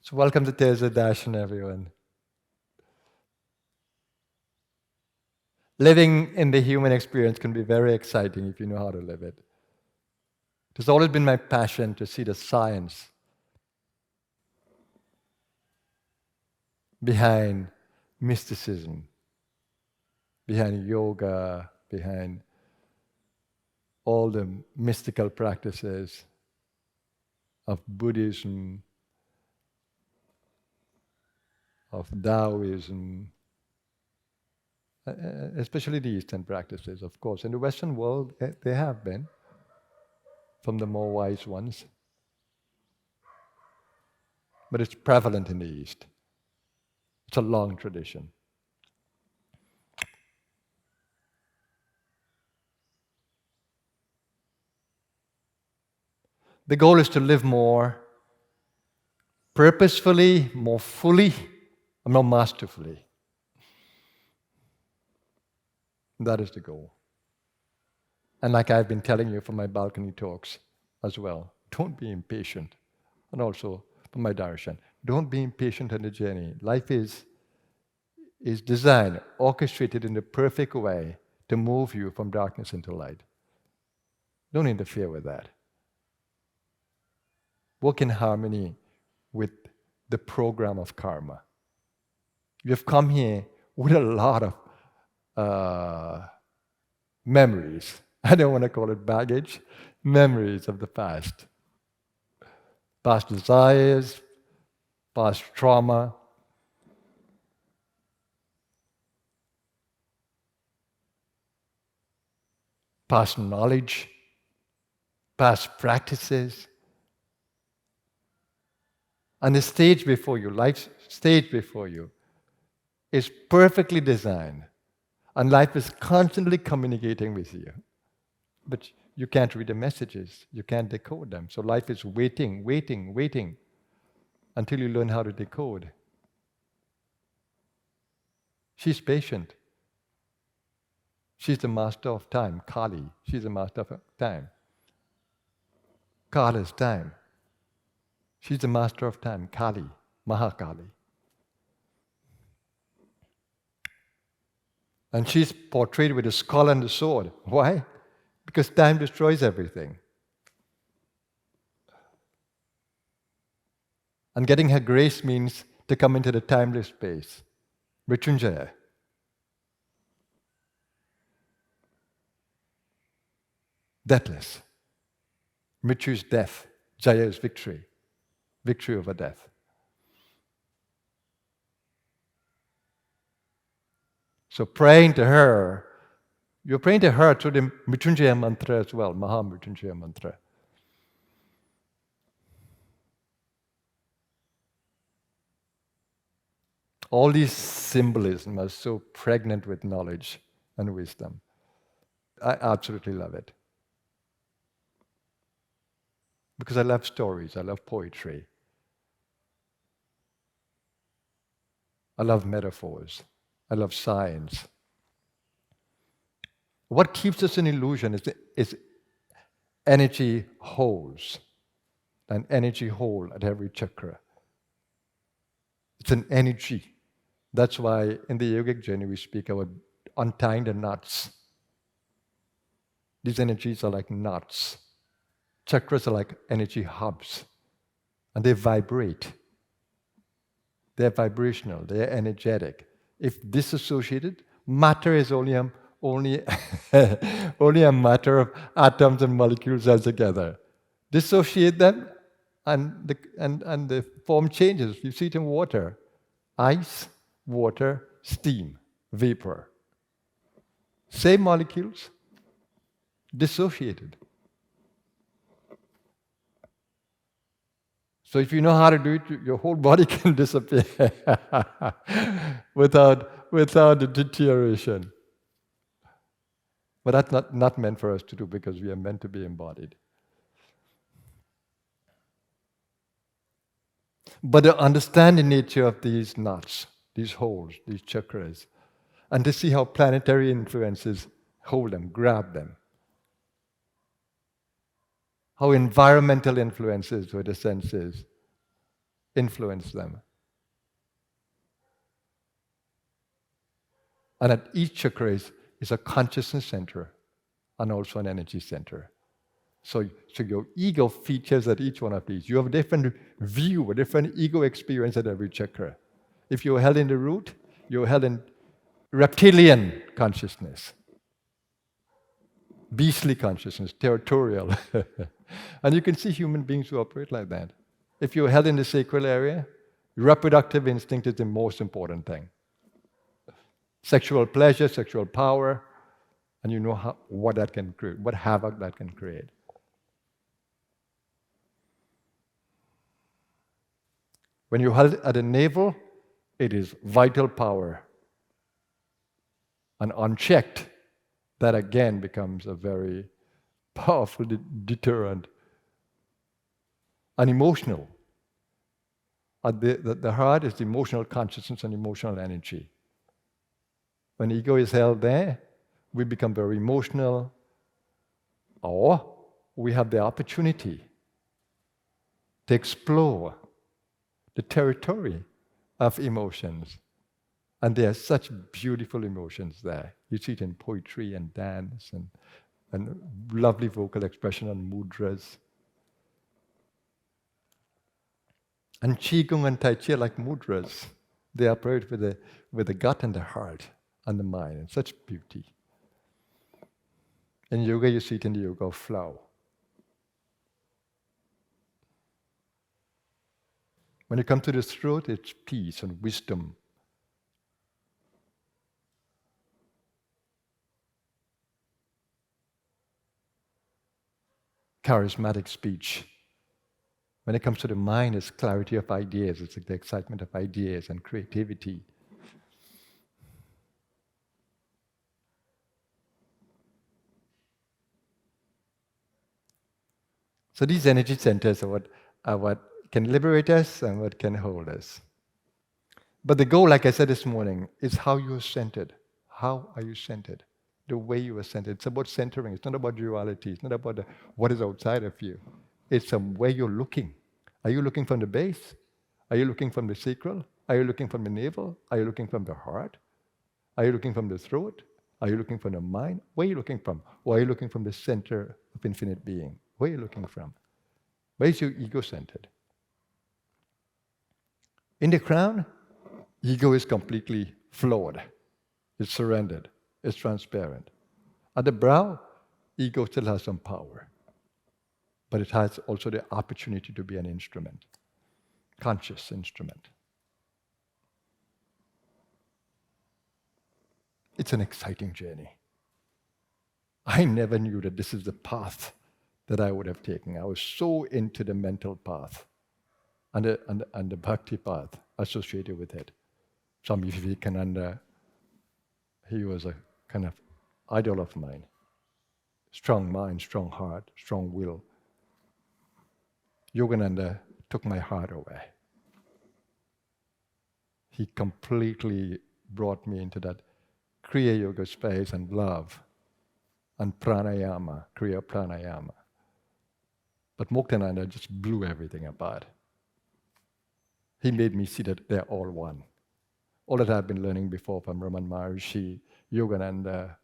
So welcome to Terza Darshan, everyone. Living in the human experience can be very exciting if you know how to live it. It has always been my passion to see the science behind mysticism, behind yoga, behind all the mystical practices of Buddhism, of Taoism, especially the Eastern practices, of course. In the Western world, they have been, from the more wise ones. But it's prevalent in the East. It's a long tradition. The goal is to live more purposefully, more fully, and more masterfully. That is the goal. And like I've been telling you from my balcony talks as well, don't be impatient. And also from my darshan, don't be impatient on the journey. Life is designed, orchestrated in the perfect way to move you from darkness into light. Don't interfere with that. Work in harmony with the program of karma. You've come here with a lot of memories. I don't want to call it baggage, memories of the past. Past desires, past trauma. Past knowledge, past practices. And the stage before you, life's stage before you, is perfectly designed. And life is constantly communicating with you. But you can't read the messages, you can't decode them. So life is waiting, waiting, waiting until you learn how to decode. She's patient. She's the master of time, Kali. She's the master of time. Kala is time. She's the master of time, Kali, Mahakali. And she's portrayed with a skull and a sword. Why? Because time destroys everything. And getting her grace means to come into the timeless space. Mrityunjaya. Deathless. Mrityu is death. Jaya is victory. Victory over death. So praying to her, you're praying to her through the Mrityunjaya mantra as well, Maha Mrityunjaya mantra. All these symbolism are so pregnant with knowledge and wisdom. I absolutely love it. Because I love stories, I love poetry. I love metaphors. I love science. What keeps us in illusion is energy holes. An energy hole at every chakra. It's an energy. That's why in the yogic journey we speak about untying the knots. These energies are like knots. Chakras are like energy hubs. And they vibrate. They're vibrational, they're energetic. If dissociated, matter is only a matter of atoms and molecules all together. Dissociate them and the form changes. You see it in water. Ice, water, steam, vapor. Same molecules, dissociated. So if you know how to do it, your whole body can disappear without the deterioration. But that's not meant for us to do because we are meant to be embodied. But to understand the nature of these knots, these holes, these chakras, and to see how planetary influences hold them, grab them. How environmental influences with the senses influence them. And at each chakra is a consciousness center and also an energy center. So your ego features at each one of these. You have a different view, a different ego experience at every chakra. If you're held in the root, you're held in reptilian consciousness, beastly consciousness, territorial. And you can see human beings who operate like that. If you're held in the sacral area, reproductive instinct is the most important thing. Sexual pleasure, sexual power, and you know what that can create, what havoc that can create. When you're held at the navel, it is vital power. And unchecked, that again becomes a very powerful deterrent. And emotional. At the heart is the emotional consciousness and emotional energy. When ego is held there, we become very emotional, or we have the opportunity to explore the territory of emotions. And there are such beautiful emotions there. You see it in poetry and dance and lovely vocal expression and mudras. And Qigong and Tai Chi are like mudras. They operate with the gut and the heart and the mind, and such beauty. In yoga, you see it in the yoga of flow. When you come to the throat, it's peace and wisdom. Charismatic speech. When it comes to the mind, it's clarity of ideas. It's like the excitement of ideas and creativity. So these energy centers are what can liberate us and what can hold us. But the goal, like I said this morning, is how you're centered. How are you centered? The way you are centered. It's about centering. It's not about duality. It's not about what is outside of you. It's where you're looking. Are you looking from the base? Are you looking from the sacral? Are you looking from the navel? Are you looking from the heart? Are you looking from the throat? Are you looking from the mind? Where are you looking from? Or are you looking from the center of infinite being? Where are you looking from? Where is your ego centered? In the crown, ego is completely flawed. It's surrendered. It's transparent. At the brow, ego still has some power. But it has also the opportunity to be an instrument, conscious instrument. It's an exciting journey. I never knew that this is the path that I would have taken. I was so into the mental path and the bhakti path associated with it. Swami Vivekananda, he was a kind of idol of mine. Strong mind, strong heart, strong will. Yogananda took my heart away. He completely brought me into that Kriya Yoga space and love and pranayama, Kriya pranayama. But Muktananda just blew everything apart. He made me see that they're all one. All that I've been learning before from Raman Maharishi, Yogananda,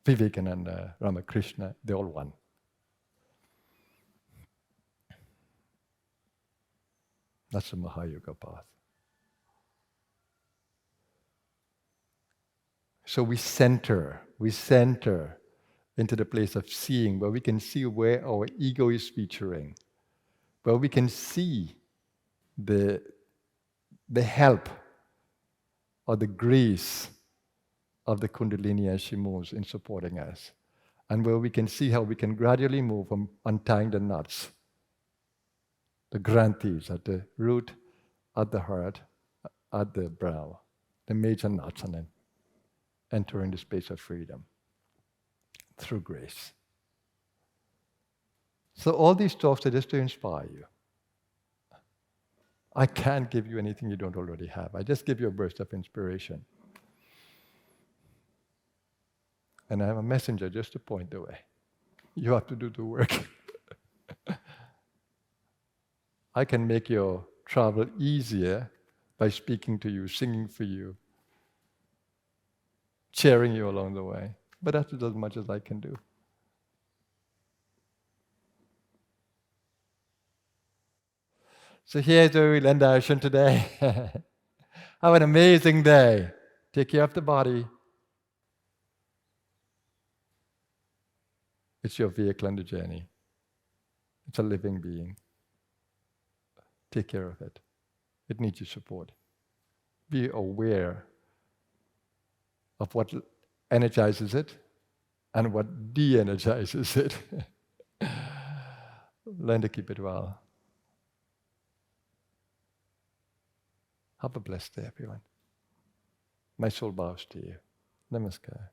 Vivekananda, Ramakrishna, they're all one. That's the Mahayoga path. So we center into the place of seeing, where we can see where our ego is featuring, where we can see the help or the grace of the Kundalini as she moves in supporting us, and where we can see how we can gradually move from untying the knots, the granthis at the root, at the heart, at the brow, the major knots, and then entering the space of freedom through grace. So all these talks are just to inspire you. I can't give you anything you don't already have. I just give you a burst of inspiration. And I have a messenger just to point the way. You have to do the work. I can make your travel easier by speaking to you, singing for you, cheering you along the way. But that's as much as I can do. So here's where we'll end our session today. Have an amazing day. Take care of the body. It's your vehicle on the journey. It's a living being. Take care of it. It needs your support. Be aware of what energizes it and what de-energizes it. Learn to keep it well. Have a blessed day, everyone. My soul bows to you. Namaskar.